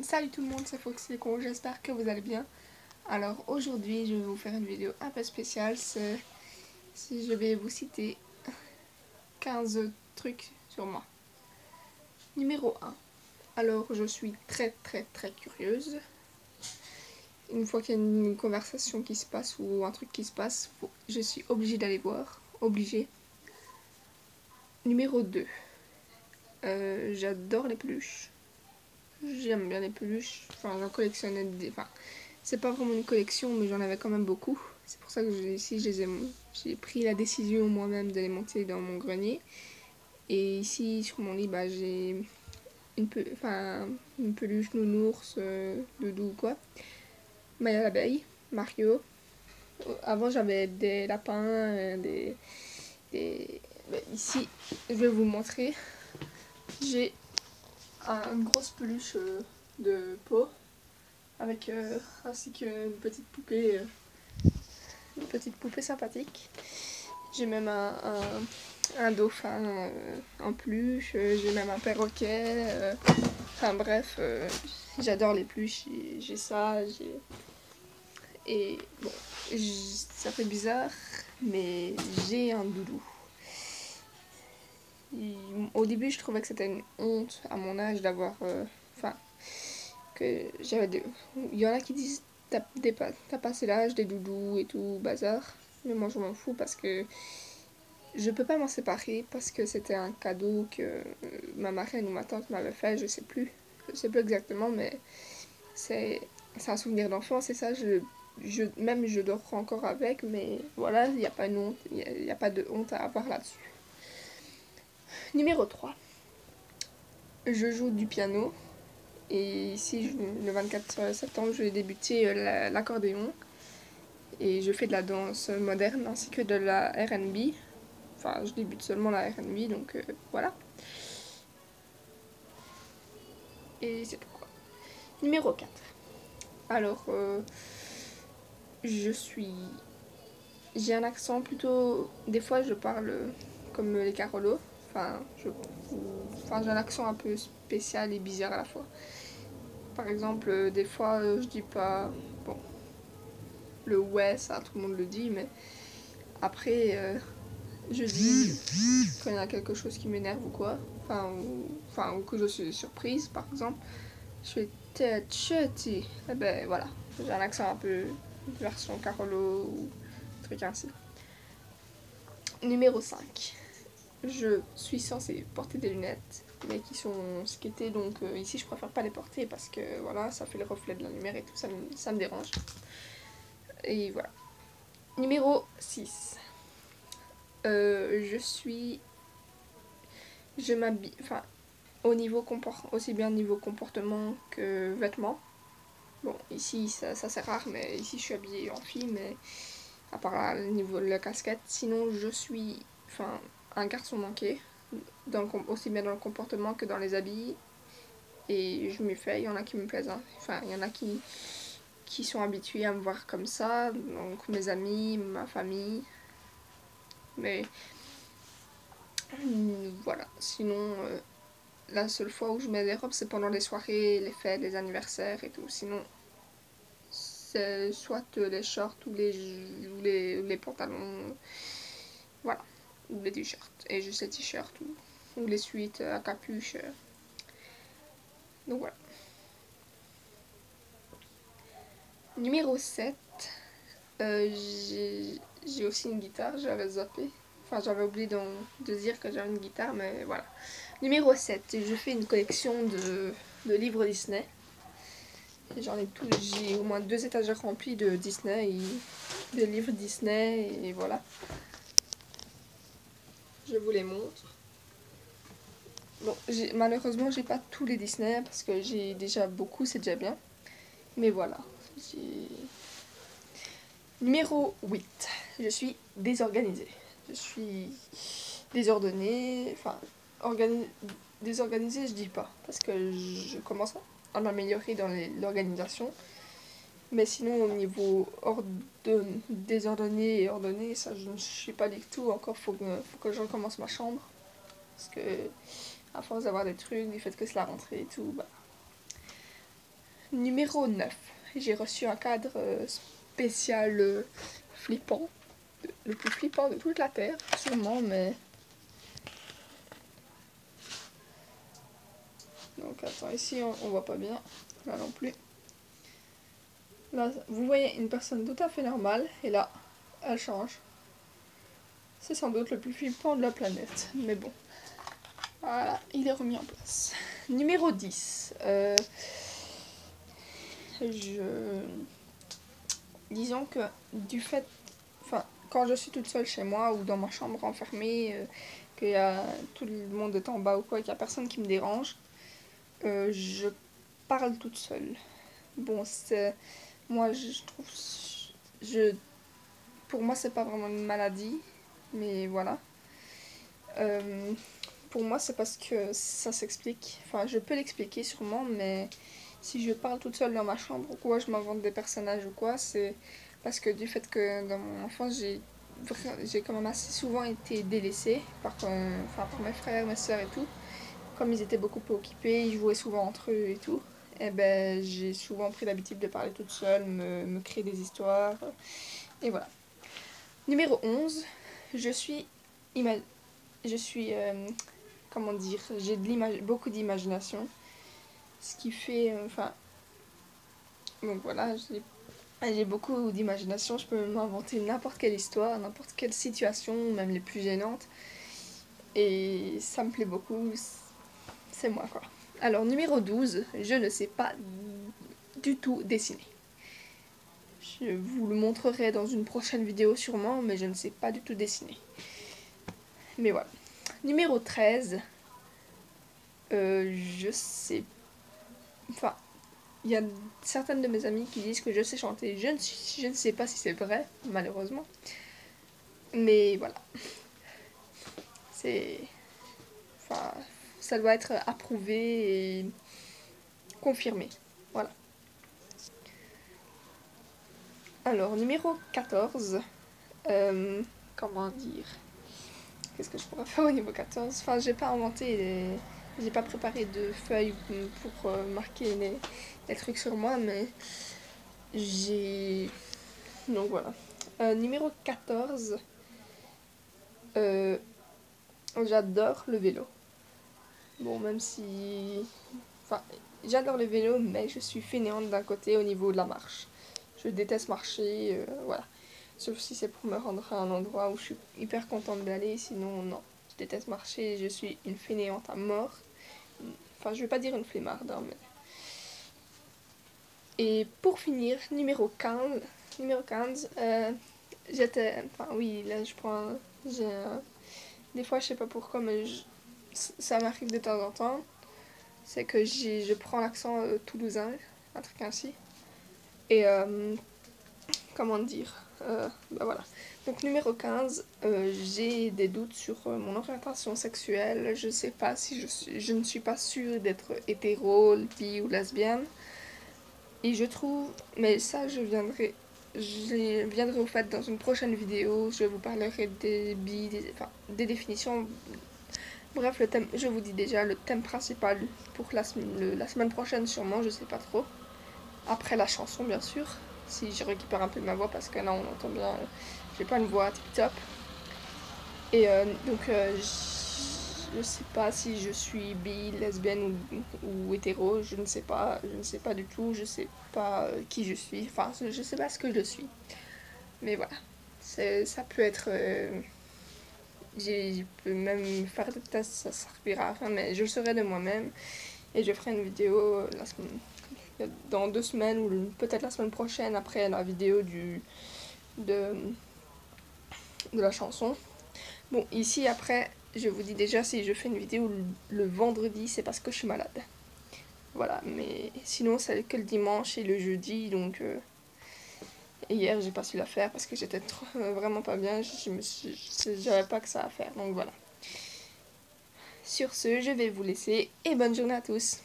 Salut tout le monde, c'est Foxyco, j'espère que vous allez bien. Alors aujourd'hui je vais vous faire une vidéo un peu spéciale, je vais vous citer 15 trucs sur moi. Numéro 1. Alors je suis très curieuse. Une fois qu'il y a une conversation qui se passe ou un truc qui se passe, je suis obligée d'aller voir, obligée. Numéro 2. J'adore les peluches. J'aime bien les peluches, enfin j'en collectionnais des... Enfin, c'est pas vraiment une collection, mais j'en avais quand même beaucoup. C'est pour ça que ici, j'ai pris la décision moi-même de les monter dans mon grenier. Et ici, sur mon lit, bah, j'ai une peluche nounours, doudou ou quoi. Maya l'abeille, Mario. Avant, j'avais des lapins, ici, je vais vous montrer. J'ai une grosse peluche de peau avec ainsi qu'une petite poupée sympathique. J'ai même un dauphin en peluche, j'ai même un perroquet. Enfin bref, j'adore les peluches, j'ai ça, et bon, ça fait bizarre, mais j'ai un doudou. Au début, je trouvais que c'était une honte à mon âge d'avoir, que j'avais des... Il y en a qui disent t'as passé l'âge des doudous et tout, bazar. Mais moi je m'en fous parce que je peux pas m'en séparer parce que c'était un cadeau que ma marraine ou ma tante m'avait fait, je sais plus. Je sais plus exactement, mais c'est un souvenir d'enfance et ça, même je dors encore avec, mais voilà, il n'y a pas de honte, il y a pas de honte à avoir là-dessus. Numéro 3. Je joue du piano. Et ici, le 24 septembre, je vais débuter l'accordéon. Et je fais de la danse moderne ainsi que de la R&B. Enfin, je débute seulement la R&B, donc voilà. Et c'est tout quoi. Numéro 4. Alors, je suis... J'ai un accent plutôt... Des fois, je parle comme les Carolos. Enfin, j'ai un accent un peu spécial et bizarre à la fois. Par exemple, des fois, je dis pas... Bon, le ouais, ça, tout le monde le dit, mais après, je dis quand il y a quelque chose qui m'énerve ou quoi, ou que je suis surprise, par exemple, je fais tête chutty. Et ben voilà, j'ai un accent un peu version Carolo ou truc ainsi. Numéro 5. Je suis censée porter des lunettes, mais qui sont skatées, donc ici je préfère pas les porter parce que voilà, ça fait le reflet de la lumière et tout, ça me dérange. Et voilà. Numéro 6. Je m'habille, enfin, aussi bien niveau comportement que vêtements. Bon, ici, ça c'est rare, mais ici je suis habillée en fille, mais à part là, le niveau de la casquette, sinon je suis, un garçon manqué, aussi bien dans le comportement que dans les habits. Et je m'y fais, il y en a qui me plaisent, hein. Enfin, il y en a qui sont habitués à me voir comme ça, donc mes amis, ma famille. Mais voilà, sinon, la seule fois où je mets des robes, c'est pendant les soirées, les fêtes, les anniversaires et tout. Sinon, c'est soit les shorts ou les pantalons, voilà, ou les t-shirts. Et juste les t-shirts ou les suites à capuche. Donc voilà. Numéro 7. J'ai aussi une guitare, j'avais zappé. Enfin, j'avais oublié de dire que j'avais une guitare, mais voilà. Numéro 7. Je fais une collection de livres Disney. J'ai au moins 2 étagères remplies de Disney et de livres Disney et voilà. Je vous les montre. Bon, malheureusement j'ai pas tous les Disney parce que j'ai déjà beaucoup, c'est déjà bien. Mais voilà. Numéro 8. Je suis désorganisée. Je suis désordonnée. Enfin, désorganisée je dis pas. Parce que je commence à m'améliorer dans l'organisation. Mais sinon, au niveau désordonné et ordonné, ça, je ne suis pas du tout. Encore, faut que je recommence ma chambre. Parce que, à force d'avoir des trucs, du fait que c'est la rentrée et tout, bah. Numéro 9. J'ai reçu un cadre spécial flippant. Le plus flippant de toute la Terre, sûrement, mais... Donc attends, ici on voit pas bien, là non plus. Là, vous voyez une personne tout à fait normale, et là, elle change. C'est sans doute le plus flippant de la planète, mais bon. Voilà, il est remis en place. Numéro 10. Disons que du fait... Enfin, quand je suis toute seule chez moi ou dans ma chambre enfermée, qu'il y a tout le monde est en bas ou quoi, qu'il n'y a personne qui me dérange, je parle toute seule. Bon, c'est... Moi, je trouve... Pour moi, c'est pas vraiment une maladie, mais voilà. Pour moi, c'est parce que ça s'explique. Enfin, je peux l'expliquer sûrement, mais si je parle toute seule dans ma chambre ou quoi, je m'invente des personnages ou quoi, c'est parce que du fait que dans mon enfance, j'ai quand même assez souvent été délaissée par mes frères, mes soeurs et tout. Comme ils étaient beaucoup occupés, ils jouaient souvent entre eux et tout. Et ben, j'ai souvent pris l'habitude de parler toute seule, me créer des histoires. Et voilà. Numéro 11, je suis... comment dire, j'ai beaucoup d'imagination. Ce qui fait... donc voilà, j'ai beaucoup d'imagination. Je peux m'inventer n'importe quelle histoire, n'importe quelle situation, même les plus gênantes. Et ça me plaît beaucoup. C'est moi, quoi. Alors, numéro 12, je ne sais pas du tout dessiner. Je vous le montrerai dans une prochaine vidéo sûrement, mais je ne sais pas du tout dessiner. Mais voilà. Numéro 13, je sais... Enfin, il y a certaines de mes amies qui disent que je sais chanter. Je ne sais pas si c'est vrai, malheureusement. Mais voilà. C'est... Enfin, ça doit être approuvé et confirmé. Voilà. Alors, numéro 14. Comment dire? Qu'est-ce que je pourrais faire au niveau 14? Enfin, j'ai pas inventé J'ai pas préparé de feuilles pour marquer les trucs sur moi, mais j'ai... Donc voilà. Numéro 14. J'adore le vélo. Bon, même si... Enfin, j'adore le vélo, mais je suis fainéante d'un côté au niveau de la marche. Je déteste marcher, voilà. Sauf si c'est pour me rendre à un endroit où je suis hyper contente d'aller, sinon non. Je déteste marcher, je suis une fainéante à mort. Enfin, je vais pas dire une flemmarde, hein, mais... Et pour finir, numéro 15, j'étais... Enfin oui, là je prends... Des fois, je sais pas pourquoi, mais ça m'arrive de temps en temps. C'est que je prends l'accent toulousain, un truc ainsi. Et comment dire, bah voilà. Donc numéro 15, j'ai des doutes sur mon orientation sexuelle. Je sais pas si je ne suis pas sûre d'être hétéro, bi ou lesbienne. Et je trouve, mais ça je viendrai au fait dans une prochaine vidéo. Je vous parlerai des bi, des définitions. Bref, le thème, je vous dis déjà, le thème principal pour la semaine prochaine sûrement, je sais pas trop. Après la chanson, bien sûr, si je récupère un peu de ma voix, parce que là, on entend bien, j'ai pas une voix tip-top. Et donc, je sais pas si je suis bi, lesbienne ou hétéro, je ne sais pas du tout, je sais pas qui je suis, enfin, je sais pas ce que je suis. Mais voilà, ça peut être... je peux même faire des tests, ça servira à rien, mais je le serai de moi-même. Et je ferai une vidéo dans 2 semaines ou peut-être la semaine prochaine après la vidéo de la chanson. Bon, ici après, je vous dis déjà, si je fais une vidéo le vendredi, c'est parce que je suis malade. Voilà, mais sinon c'est que le dimanche et le jeudi, donc... Et hier, j'ai pas su la faire parce que j'étais vraiment pas bien, j'avais pas que ça à faire, donc voilà. Sur ce, je vais vous laisser et bonne journée à tous.